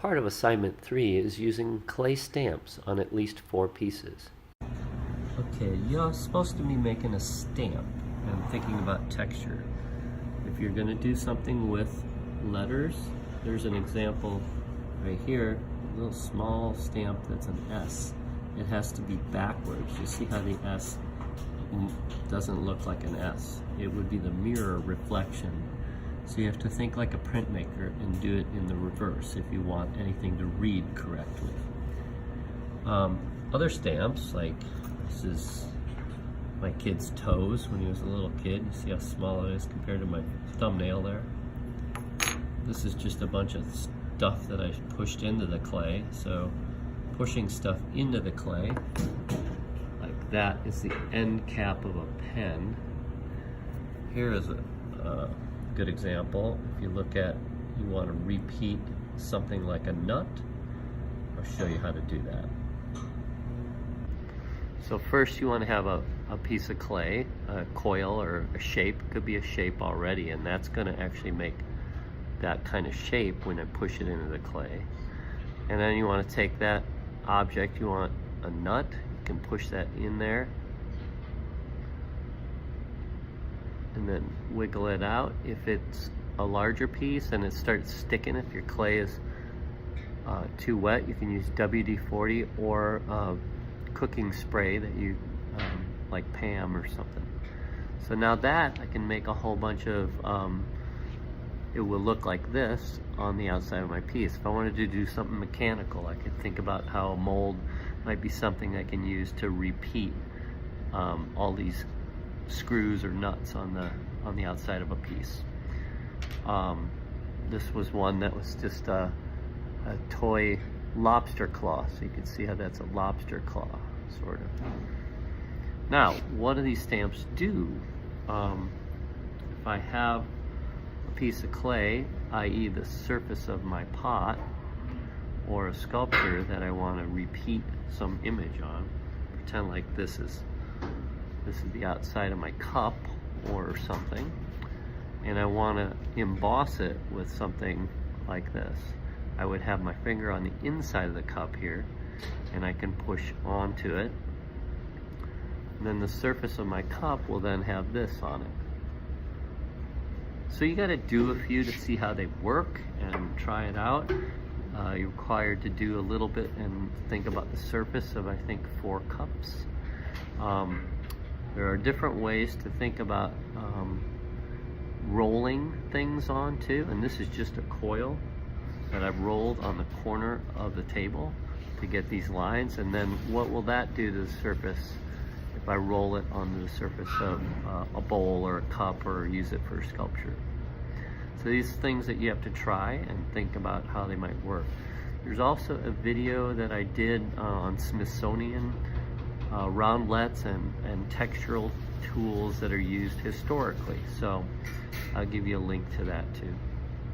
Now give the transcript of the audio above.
Part of assignment 3 is using clay stamps on at least 4 pieces. Okay, you're supposed to be making a stamp and thinking about texture. If you're going to do something with letters, there's an example right here, a little small stamp that's an S. It has to be backwards. You see how the S doesn't look like an S. It would be the mirror reflection. So you have to think like a printmaker and do it in the reverse if you want anything to read correctly. Other stamps, like this is my kid's toes when he was a little kid. You see how small it is compared to my thumbnail there? This is just a bunch of stuff that I pushed into the clay. So pushing stuff into the clay, like that, is the end cap of a pen. Here is a good example. If you look at, you want to repeat something like a nut, I'll show you how to do that. So first you want to have a piece of clay, a coil or a shape. It could be a shape already, and that's going to actually make that kind of shape when I push it into the clay. And then you want to take that object, you want a nut, you can push that in there and then wiggle it out. If it's a larger piece and it starts sticking, if your clay is too wet, you can use WD-40 or cooking spray that you like Pam or something. So now that I can make a whole bunch of it will look like this on the outside of my piece. If I wanted to do something mechanical, I could think about how a mold might be something I can use to repeat all these screws or nuts on the outside of a piece. This was one that was just a toy lobster claw, so you can see how that's a lobster claw, sort of. Now, what do these stamps do? If I have a piece of clay, i.e. the surface of my pot, or a sculpture that I want to repeat some image on, pretend like this is the outside of my cup or something, and I want to emboss it with something like this. I would have my finger on the inside of the cup here, and I can push onto it, and then the surface of my cup will then have this on it. So you got to do a few to see how they work and try it out. You're required to do a little bit and think about the surface of, I think, 4 cups. There are different ways to think about rolling things on too, and this is just a coil that I've rolled on the corner of the table to get these lines, and then what will that do to the surface if I roll it onto the surface of a bowl or a cup, or use it for sculpture. So these things that you have to try and think about how they might work. There's also a video that I did on Smithsonian roundlets and textural tools that are used historically. So I'll give you a link to that too.